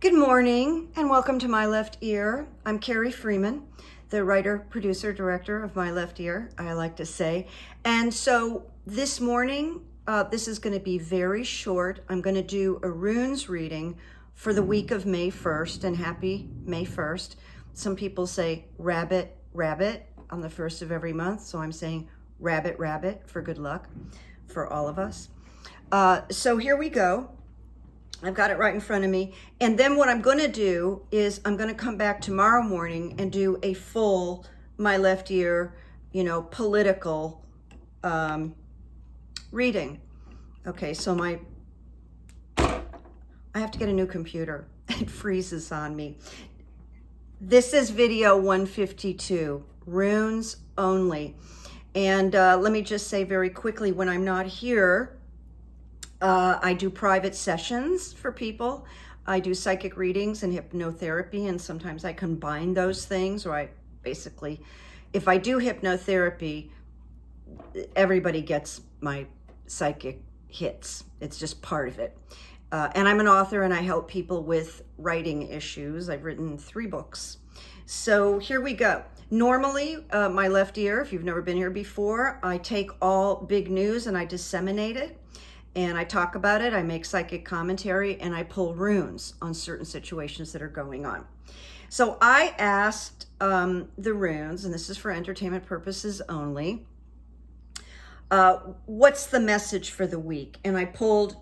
Good morning and welcome to My Left Ear. I'm Carrie Freeman, the writer, producer, director of My Left Ear, I like to say. And so this morning, this is going to be very short. I'm going to do a runes reading for the week of May 1st, and happy May 1st. Some people say rabbit, rabbit on the 1st of every month. So I'm saying rabbit, rabbit for good luck for all of us. So here we go. I've got it right in front of me. And then what I'm going to do is I'm going to come back tomorrow morning and do a full My Left Ear, political reading. Okay, so I have to get a new computer. It freezes on me. This is video 152, runes only. And let me just say very quickly, when I'm not here, I do private sessions for people. I do psychic readings and hypnotherapy, and sometimes I combine those things, or if I do hypnotherapy, everybody gets my psychic hits. It's just part of it. And I'm an author and I help people with writing issues. I've written 3 books. So here we go. Normally, My Left Ear, if you've never been here before, I take all big news and I disseminate it. And I talk about it, I make psychic commentary, and I pull runes on certain situations that are going on. So I asked the runes, and this is for entertainment purposes only, what's the message for the week? And I pulled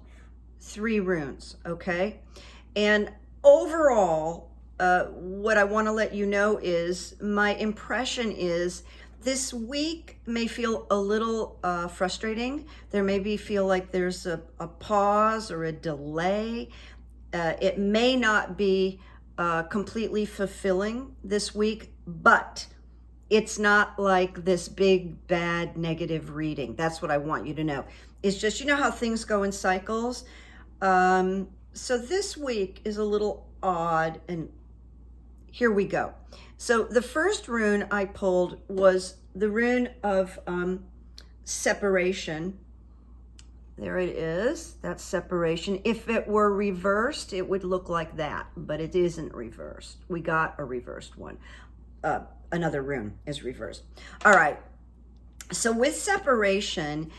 3 runes, okay? And overall, what I want to let you know is my impression is this week may feel a little frustrating. There may feel like there's a pause or a delay. It may not be completely fulfilling this week, but it's not like this big, bad, negative reading. That's what I want you to know. It's just, how things go in cycles. So this week is a little odd, and here we go. So the first rune I pulled was the rune of separation. There it is, that's separation. If it were reversed, it would look like that, but it isn't reversed. We got a reversed one. Another rune is reversed. All right, so with separation,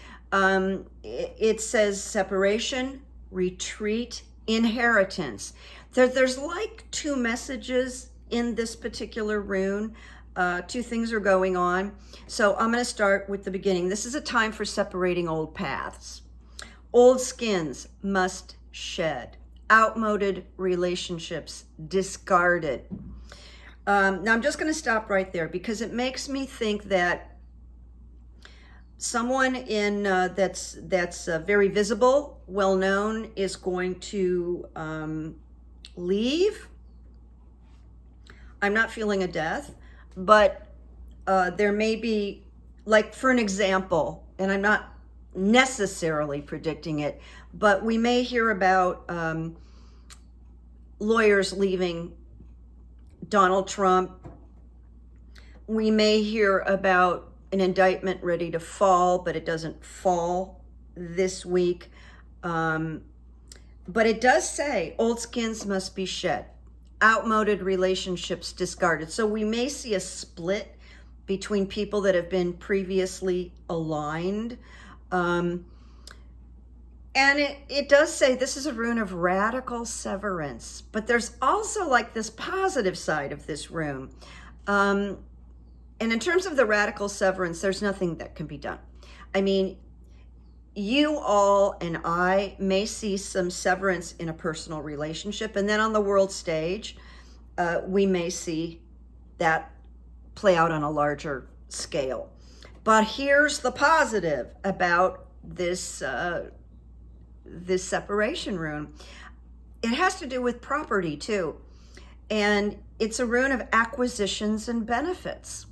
it says separation, retreat, inheritance. There's like 2 messages in this particular rune. 2 things are going on. So I'm going to start with the beginning. This is a time for separating old paths. Old skins must shed. Outmoded relationships discarded. Now I'm just going to stop right there because it makes me think that someone in that's very visible, well known, is going to leave. I'm not feeling a death, but there may be, like for an example, and I'm not necessarily predicting it, but we may hear about lawyers leaving Donald Trump. We may hear about an indictment ready to fall, but it doesn't fall this week. But it does say old skins must be shed. Outmoded relationships discarded. So we may see a split between people that have been previously aligned. And it does say this is a rune of radical severance, but there's also like this positive side of this rune. And in terms of the radical severance, there's nothing that can be done. I mean, you all and I may see some severance in a personal relationship, and then on the world stage, we may see that play out on a larger scale. But here's the positive about this this separation rune. It has to do with property too, and it's a rune of acquisitions and benefits.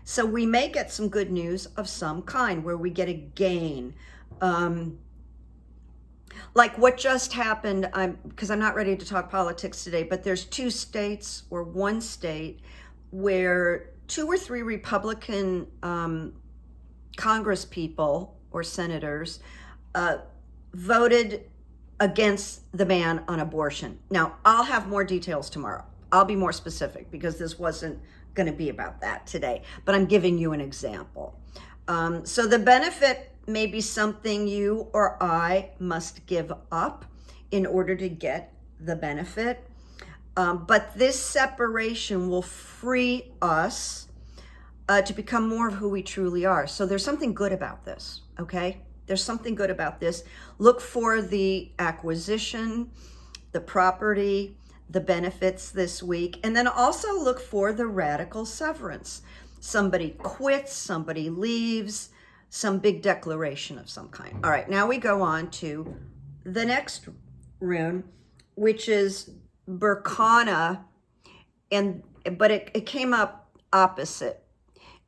So we may get some good news of some kind where we get a gain. Like what just happened, because I'm not ready to talk politics today, but there's 2 states or 1 state where 2 or 3 Republican Congress people or senators voted against the ban on abortion. Now, I'll have more details tomorrow. I'll be more specific because this wasn't going to be about that today, but I'm giving you an example. So the benefit may be something you or I must give up in order to get the benefit. But this separation will free us to become more of who we truly are. So there's something good about this, okay? There's something good about this. Look for the acquisition, the property, the benefits this week, and then also look for the radical severance. Somebody quits, somebody leaves, some big declaration of some kind. All right, now we go on to the next rune, which is Berkana, but it came up opposite.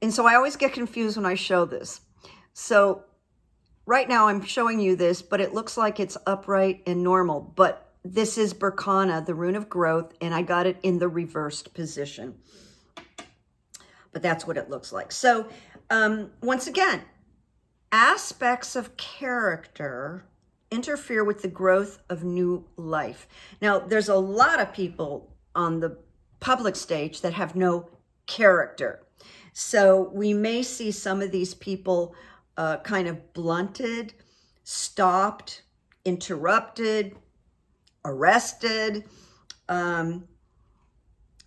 And so I always get confused when I show this. So right now I'm showing you this, but it looks like it's upright and normal, but this is Berkana, the rune of growth, and I got it in the reversed position. But that's what it looks like. So once again, aspects of character interfere with the growth of new life. Now, there's a lot of people on the public stage that have no character. So we may see some of these people kind of blunted, stopped, interrupted, arrested.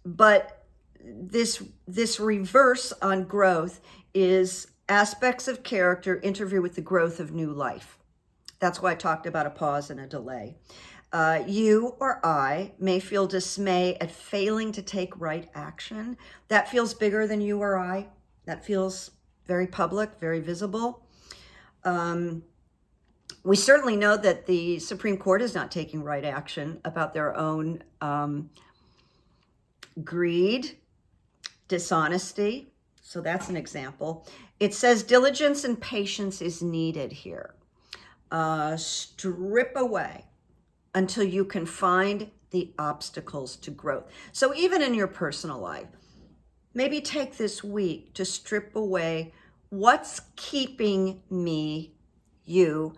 But this reverse on growth is aspects of character interfere with the growth of new life. That's why I talked about a pause and a delay. You or I may feel dismay at failing to take right action. That feels bigger than you or I. That feels very public, very visible. We certainly know that the Supreme Court is not taking right action about their own greed, dishonesty. So that's an example. It says diligence and patience is needed here. Strip away until you can find the obstacles to growth. So even in your personal life, maybe take this week to strip away what's keeping you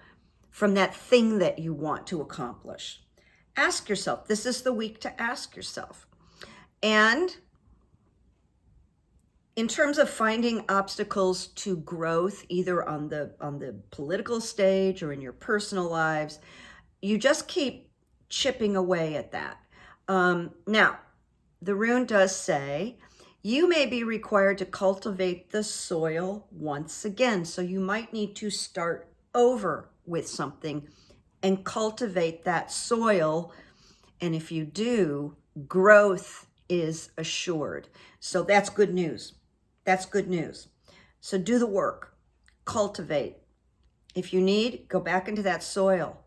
from that thing that you want to accomplish. Ask yourself, this is the week to ask yourself. And in terms of finding obstacles to growth, either on the political stage or in your personal lives, you just keep chipping away at that. Now, the rune does say, you may be required to cultivate the soil once again. So you might need to start over with something and cultivate that soil. And if you do, growth is assured. So that's good news. That's good news. So do the work, cultivate. If you need, go back into that soil.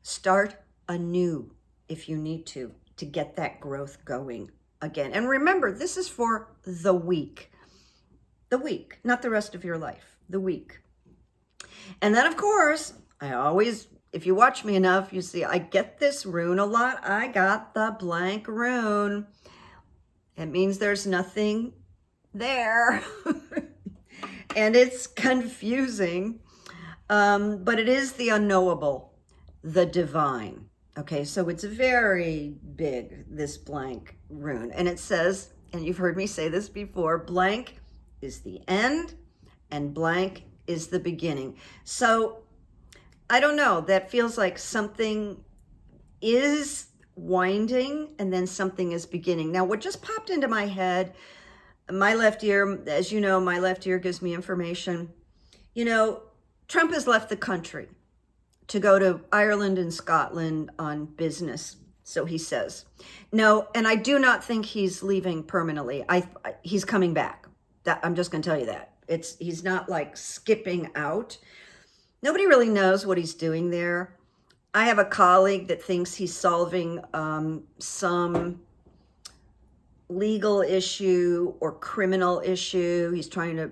Start anew if you need to get that growth going again. And remember, this is for the week, not the rest of your life, the week. And then, of course, I always, if you watch me enough, you see I get this rune a lot. I got the blank rune. It means there's nothing there. And it's confusing, but it is the unknowable, the divine. Okay, so it's very big, this blank rune. And it says, and you've heard me say this before, blank is the end and blank is the beginning. So I don't know, that feels like something is winding and then something is beginning. Now, what just popped into my head, my left ear, as you know, my left ear gives me information. You know, Trump has left the country to go to Ireland and Scotland on business, so he says. No, and I do not think he's leaving permanently. He's coming back. I'm just going to tell you that. He's not like skipping out. Nobody really knows what he's doing there. I have a colleague that thinks he's solving some legal issue or criminal issue. He's trying to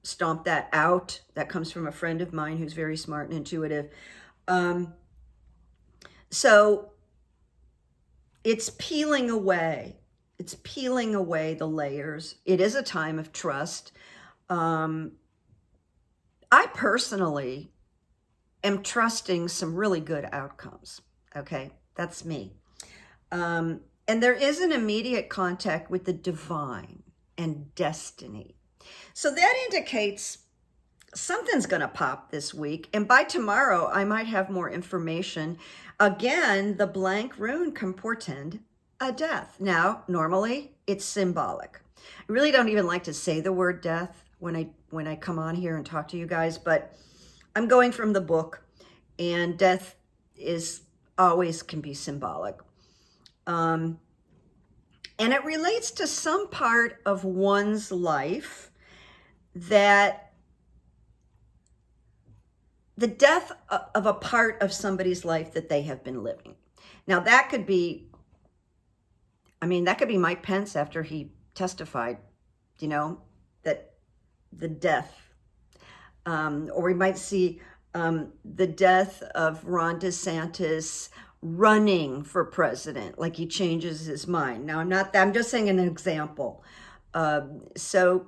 stomp that out. That comes from a friend of mine who's very smart and intuitive. So it's peeling away. It's peeling away the layers. It is a time of trust. I personally am trusting some really good outcomes. Okay, that's me. And there is an immediate contact with the divine and destiny. So that indicates something's going to pop this week. And by tomorrow, I might have more information. Again, the blank rune can portend a death. Now, normally it's symbolic. I really don't even like to say the word death when I come on here and talk to you guys, but I'm going from the book, and death is always can be symbolic. And it relates to some part of one's life that the death of a part of somebody's life that they have been living. Now that could be, that could be Mike Pence after he testified, that the death, or we might see the death of Ron DeSantis running for president, like he changes his mind. Now, I'm just saying an example. So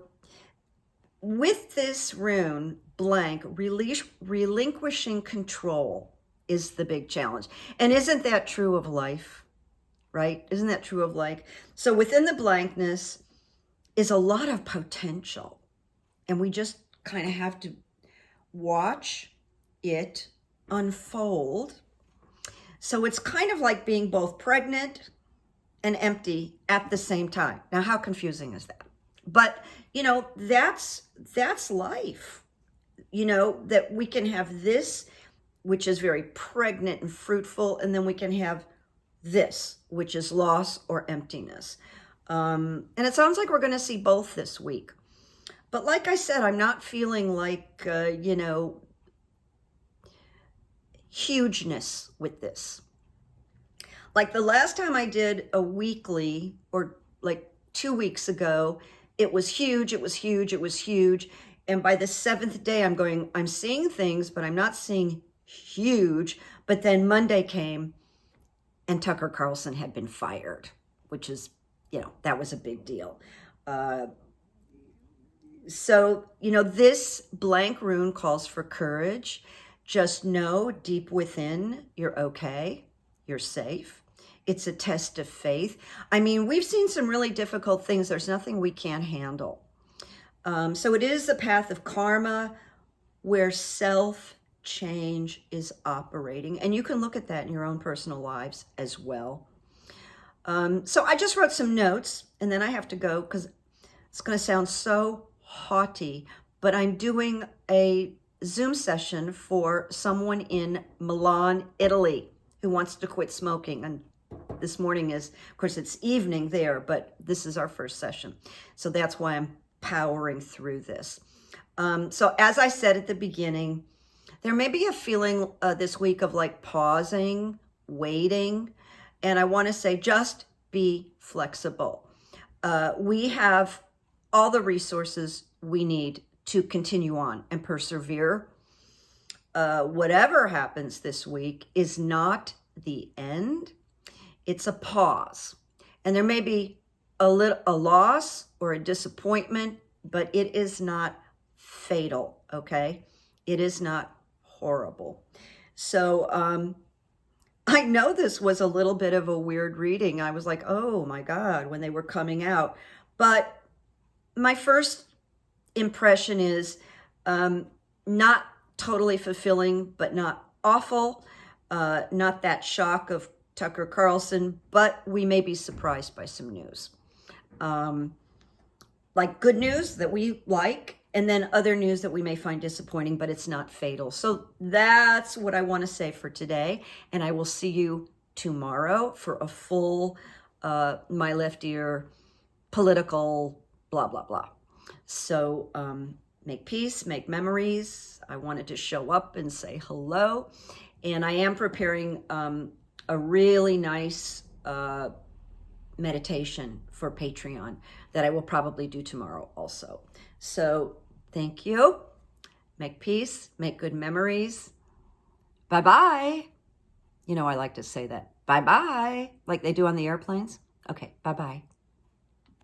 with this rune, blank, relinquishing control is the big challenge. And isn't that true of life, right? Isn't that true of life? So within the blankness is a lot of potential. And we just kind of have to watch it unfold. So it's kind of like being both pregnant and empty at the same time. Now, how confusing is that? But, that's life. That we can have this, which is very pregnant and fruitful, and then we can have this, which is loss or emptiness. And it sounds like we're going to see both this week. But like I said, I'm not feeling like, hugeness with this. Like the last time I did a weekly, or like 2 weeks ago, it was huge, it was huge, it was huge. And by the 7th day, I'm seeing things, but I'm not seeing huge. But then Monday came and Tucker Carlson had been fired, which is, that was a big deal. So, this blank rune calls for courage. Just know deep within, you're okay, you're safe. It's a test of faith. We've seen some really difficult things. There's nothing we can't handle. So it is the path of karma where self-change is operating. And you can look at that in your own personal lives as well. So I just wrote some notes, and then I have to go because it's going to sound so haughty, but I'm doing a Zoom session for someone in Milan, Italy, who wants to quit smoking. And this morning is, of course, it's evening there, but this is our first session. So that's why I'm powering through this. So as I said at the beginning, there may be a feeling this week of like pausing, waiting. And I want to say, just be flexible. We have all the resources we need to continue on and persevere. Whatever happens this week is not the end. It's a pause. And there may be a loss or a disappointment, but it is not fatal, okay? It is not horrible. So I know this was a little bit of a weird reading. I was like, oh my God, when they were coming out. But my first impression is not totally fulfilling, but not awful. Not that shock of Tucker Carlson, but we may be surprised by some news. Like good news that we like, and then other news that we may find disappointing, but it's not fatal. So that's what I want to say for today. And I will see you tomorrow for a full My Left Ear political blah, blah, blah. So make peace, make memories. I wanted to show up and say hello. And I am preparing a really nice meditation for Patreon that I will probably do tomorrow also. So thank you. Make peace, make good memories. Bye-bye. I like to say that. Bye-bye, like they do on the airplanes. Okay, bye-bye.